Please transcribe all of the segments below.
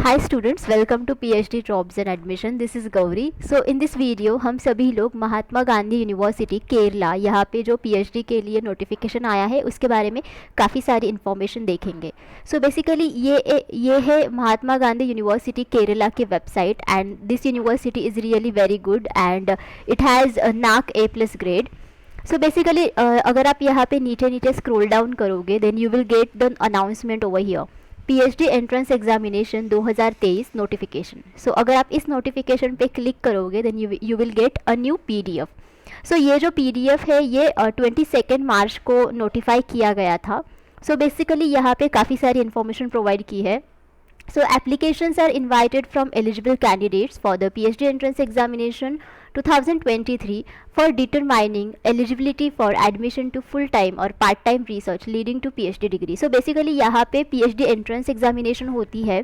Hi students, welcome to PhD Jobs and Admission. This is Gauri. So in this video हम सभी लोग Mahatma Gandhi university Kerala यहाँ पे जो PhD के लिए नोटिफिकेशन आया है उसके बारे में काफ़ी सारी इन्फॉर्मेशन देखेंगे. So basically ये है महात्मा गांधी यूनिवर्सिटी केरला की website and this university is really very good and it has NAAC A+ grade. So basically अगर आप यहाँ पे नीचे नीचे स्क्रॉल डाउन करोगे then you will get the announcement over here PhD entrance examination 2023 notification. So अगर आप इस नोटिफिकेशन पे क्लिक करोगे then you will get a new PDF. So ये जो PDF है ये 22 मार्च को नोटिफाई किया गया था. सो बेसिकली यहाँ पे काफ़ी सारी इन्फॉर्मेशन प्रोवाइड की है. So applications are invited from eligible candidates for the PhD entrance examination 2023 for determining eligibility for admission to full-time or part-time research leading to PhD degree. So basically यहाँ पे PhD entrance examination होती है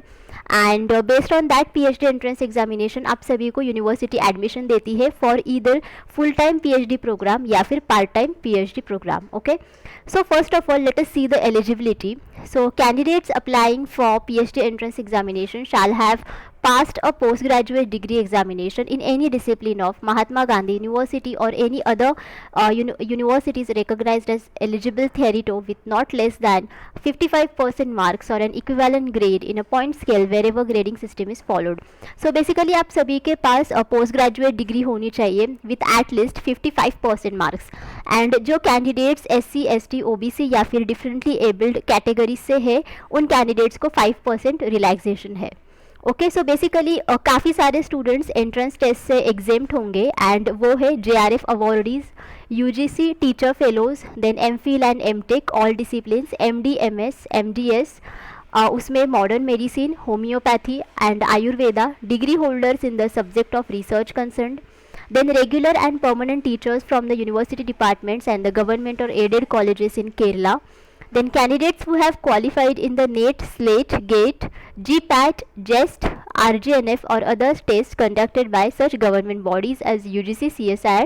and based on that PhD entrance examination आप सभी को university admission देती है for either full-time PhD program या फिर part-time PhD program. Okay. So first of all let us see the eligibility. So candidates applying for PhD entrance examination shall have passed a postgraduate degree examination in any discipline of Mahatma Gandhi University or any other universities recognized as eligible thereto with not less than 55% marks or an equivalent grade in a point scale wherever grading system is followed. So basically आप सभी के पास post graduate degree होनी चाहिए with at least 55% marks and जो candidates SC ST OBC या फिर differently abled category से है उन कैंडिडेट्स को 5% रिलैक्सेशन है. ओके. सो बेसिकली काफ़ी सारे स्टूडेंट्स एंट्रेंस टेस्ट से एग्जेम्प्ट होंगे एंड वो है JRF awardees, UGC teacher fellows, then MPhil and MTech all disciplines, MD MS MDS, उसमें modern medicine, homeopathy and Ayurveda, degree holders in the subject of research concerned, then regular and permanent teachers from the university departments and the government or aided colleges in Kerala. Then candidates who have qualified in the NET, SLATE, GATE, GPAT, JEST, RGNF or other tests conducted by such government bodies as UGC, CSIR,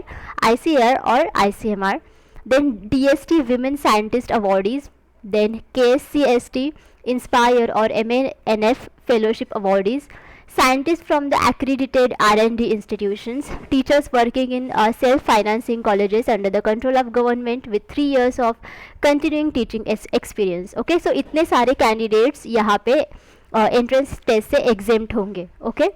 ICAR or ICMR. Then DST Women Scientist Awardees. Then KSCST, Inspire or MNF Fellowship Awardees. Scientists from the accredited R&D institutions, teachers working in self-financing colleges under the control of government with 3 years of continuing teaching experience. Okay, so इतने सारे candidates यहाँ पे entrance test से exempt होंगे. Okay.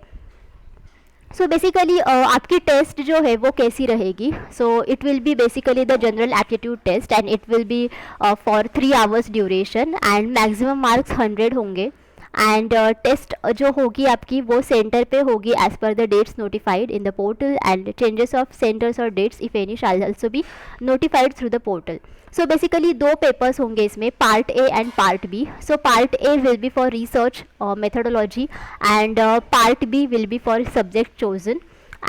So basically आपकी test जो है वो कैसी रहेगी. So it will be basically the general aptitude test and it will be for 3 hours duration and maximum marks 100 होंगे एंड टेस्ट जो होगी आपकी वो सेंटर पे होगी as per the dates notified in the portal and changes of centres और dates if any shall also be notified through the portal. So basically 2 papers होंगे इसमें, part A and part B. So part A will be for research methodology and part B will be for subject chosen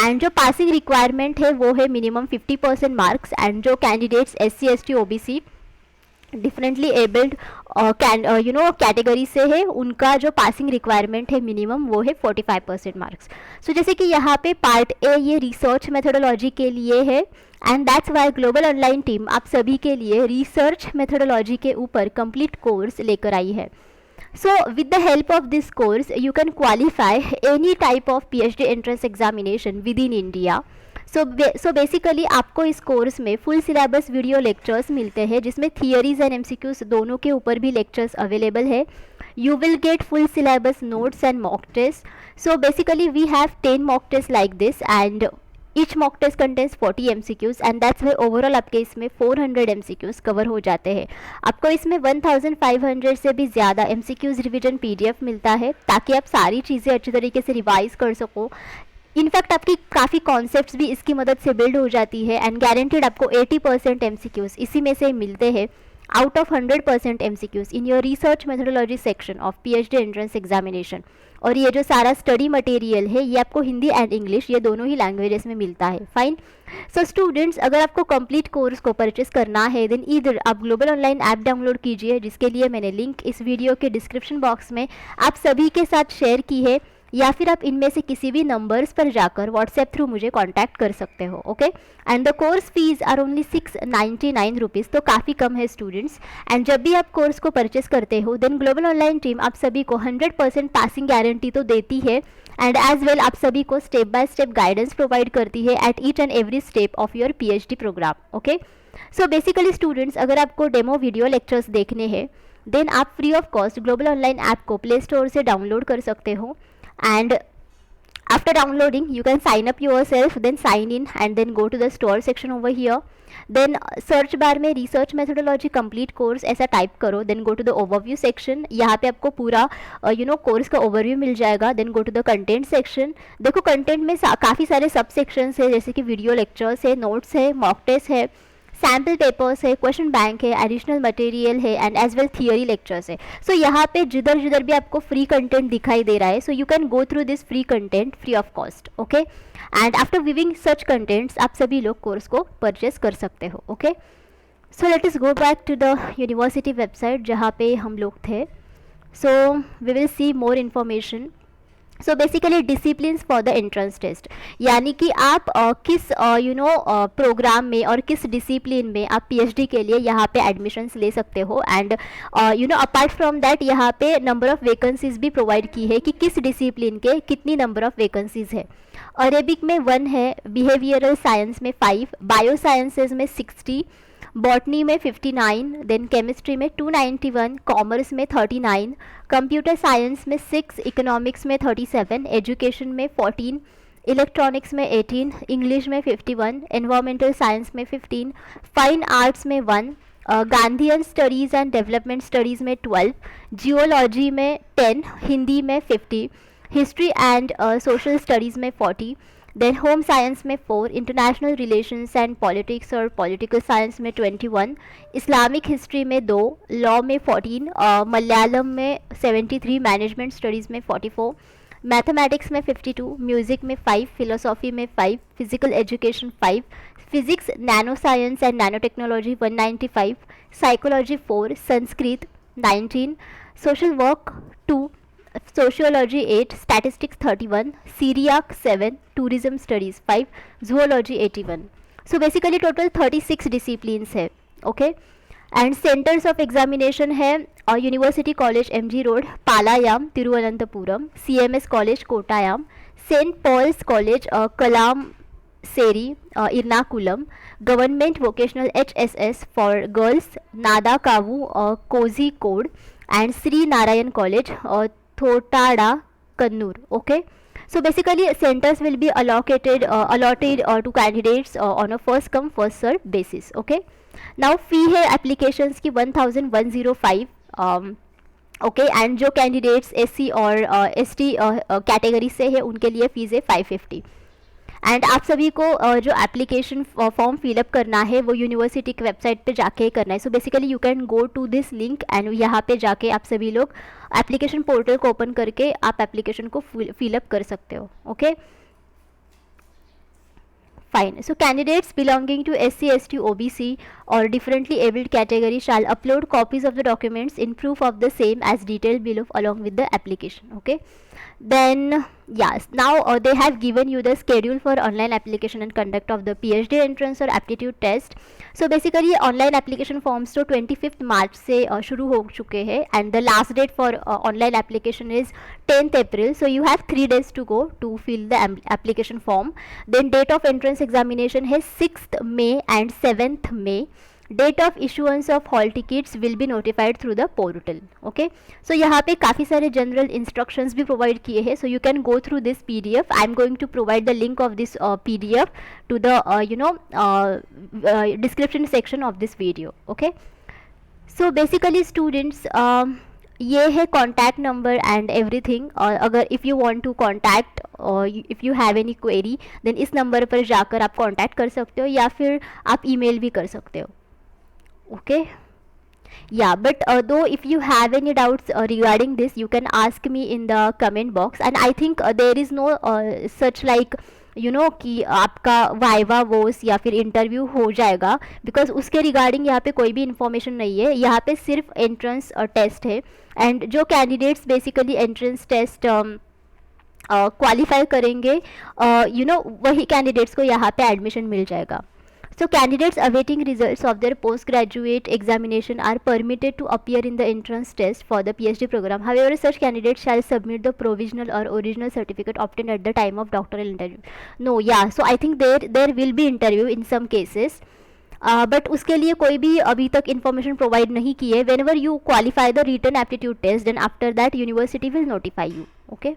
and जो passing requirement है वो है minimum 50% marks and जो candidates SC ST OBC differently abled category से है उनका जो passing requirement है मिनिमम वो है 45% मार्क्स. सो जैसे कि यहाँ पे पार्ट A ये रिसर्च मेथोडोलॉजी के लिए है and that's why global online team आप सभी के लिए रिसर्च मेथोडोलॉजी के ऊपर कंप्लीट कोर्स लेकर आई है. So with the help of this course you can qualify any type of PhD entrance examination with in India. So basically आपको इस कोर्स में फुल सिलेबस वीडियो लेक्चर्स मिलते हैं जिसमें थियरीज एंड MCQs दोनों के ऊपर भी लेक्चर्स अवेलेबल है. You will get full syllabus notes and mock test. So basically we have 10 mock test like this and each mock test contains 40 MCQs and that's way overall आपके इसमें 400 MCQs cover हो जाते हैं. आपको इसमें 1500 से भी ज़्यादा MCQs रिविजन PDF मिलता है ताकि आप सारी चीज़ें अच्छी तरीके से रिवाइज कर सको. इनफैक्ट आपकी काफ़ी कॉन्सेप्ट्स भी इसकी मदद से बिल्ड हो जाती है एंड गारंटेड आपको 80% MCQs इसी में से मिलते हैं out of 100% MCQs in your research methodology section of PhD entrance examination. और ये जो सारा स्टडी मटेरियल है ये आपको हिंदी एंड इंग्लिश ये दोनों ही लैंग्वेजेस में मिलता है. फाइन. सो स्टूडेंट्स अगर आपको कंप्लीट कोर्स को परचेस करना है देन इधर आप ग्लोबल ऑनलाइन ऐप डाउनलोड कीजिए जिसके लिए मैंने लिंक इस वीडियो के डिस्क्रिप्शन बॉक्स में आप सभी के साथ शेयर की है. या फिर आप इनमें से किसी भी नंबर्स पर जाकर व्हाट्सएप थ्रू मुझे कॉन्टैक्ट कर सकते हो। Okay, and the course fees are only 699 rupees, तो काफ़ी कम है स्टूडेंट्स। एंड जब भी आप कोर्स को परचेस करते हो देन ग्लोबल ऑनलाइन टीम आप सभी को 100% पासिंग गारंटी तो देती है, एंड एज वेल आप सभी को step by step guidance provide करती है at each and every step of your PhD program. Okay, so basically students, अगर आपको डेमो वीडियो लेक्चर्स देखने हैं देन आप free of cost global online app को प्ले स्टोर से डाउनलोड कर सकते हो, and after downloading you can sign up yourself, then sign in and then go to the store section over here, then search bar में research methodology complete course ऐसा type करो, then go to the overview section, यहाँ पे आपको पूरा course का overview मिल जाएगा। Then go to the content section, देखो कंटेंट में काफ़ी सारे सब सेक्शंस है, जैसे कि वीडियो लेक्चर्स है, नोट्स है, मॉक टेस्ट है, सैम्पल पेपर्स है, क्वेश्चन बैंक है, एडिशनल मटेरियल है, and as well theory lectures है। सो यहाँ पे जिधर जिधर भी आपको फ्री कंटेंट दिखाई दे रहा है, so you can go through this free content free of cost. Okay, and after viewing such contents आप सभी लोग कोर्स को परचेस कर सकते हो। Okay, so let us go back to the university website जहाँ पे हम लोग थे। So we will see more information. So basically disciplines for the entrance test, यानी कि आप किस प्रोग्राम में और किस डिसिप्लिन में आप पीएचडी के लिए यहाँ पे एडमिशन्स ले सकते हो, एंड अपार्ट फ्रॉम दैट यहाँ पे नंबर ऑफ वैकेंसीज भी प्रोवाइड की है कि किस डिसिप्लिन के कितनी नंबर ऑफ वैकेंसीज है। अरेबिक में 1 है, बिहेवियरल साइंस में 5, बायो साइंसेज में 60, बॉटनी में 59, देन केमिस्ट्री में 291, कॉमर्स में 39, कंप्यूटर साइंस में 6, इकोनॉमिक्स में 37, एजुकेशन में 14, इलेक्ट्रॉनिक्स में 18, इंग्लिश में 51, एनवायरमेंटल साइंस में 15, फाइन आर्ट्स में 1, Gandhian studies and development studies में 12, जियोलॉजी में 10, हिंदी में 50, हिस्ट्री एंड सोशल स्टडीज़ में 40, देन होम साइंस में 4, इंटरनेशनल रिलेशंस एंड पॉलिटिक्स और पॉलिटिकल साइंस में 21, इस्लामिक हिस्ट्री में 2, लॉ में 14, मलयालम में 73, मैनेजमेंट स्टडीज़ में 44, मैथमेटिक्स में 52, म्यूज़िक में 5, फिलोसॉफी में 5, physical education 5, physics, nano science and nano technology 195, psychology 4, Sanskrit 19, social work 2, sociology 8, statistics 31, Syriac 7, tourism studies 5, zoology 81। So basically total 36 disciplines है। Okay, and centres of examination है university college MG road Palayam Thiruvananthapuram, CMS college Kottayam, Saint Paul's college Kalamassery Ernakulam, government vocational HSS for girls Nadakkavu Kozhikode, and Sree Narayana college Thotada, Kannur. Okay, so basically centers will be allotted to candidates on a first come first serve basis. Okay, now fee है applications की 1105. Okay, and जो candidates SC और ST category से है उनके लिए fees है 550। And आप सभी को जो एप्लीकेशन फॉर्म फिलअप करना है वो यूनिवर्सिटी की वेबसाइट पे जाके करना है। So basically you can go to this link and यहाँ पे जाके आप सभी लोग एप्लीकेशन पोर्टल को ओपन करके आप एप्लीकेशन को फिलअप कर सकते हो। Okay, Fine. So candidates belonging to SC, ST, OBC or differently abled category shall upload copies of the documents in proof of the same as detailed below along with the application. Okay. Then yes, now they have given you the schedule for online application and conduct of the PhD entrance or aptitude test. So basically online application forms तो 25th March से शुरू हो चुके हैं and the last date for online application is 10th April. So you have 3 days to go to fill the application form. Then date of entrance examination है 6th May and 7th May. Date of issuance of hall tickets will be notified through the portal. Okay, so यहाँ पे काफ़ी सारे general instructions भी provide किए हैं. So you can go through this PDF. I am going to provide the link of this PDF to the description section of this video. Okay, so basically students ये है contact number and everything. और अगर if you want to contact और if you have any query then इस number पर जाकर आप contact कर सकते हो या फिर आप ईमेल भी कर सकते हो. Okay, yeah, but though if you have any doubts regarding this you can ask me in the comment box and I think there is no such like कि आपका वाइवा वोस या फिर इंटरव्यू हो जाएगा बिकॉज उसके रिगार्डिंग यहाँ पे कोई भी इंफॉर्मेशन नहीं है. यहाँ पे सिर्फ एंट्रेंस टेस्ट है. एंड जो candidates basically entrance test qualify करेंगे वही कैंडिडेट्स को यहाँ पे एडमिशन मिल जाएगा. So candidates awaiting results of their postgraduate examination are permitted to appear in the entrance test for the PhD program. However, such candidates shall submit the provisional or original certificate obtained at the time of doctoral interview. No, yeah. So I think there will be interview in some cases. But उसके लिए कोई भी अभी तक information provide नहीं की है. Whenever you qualify the written aptitude test, then after that university will notify you. Okay.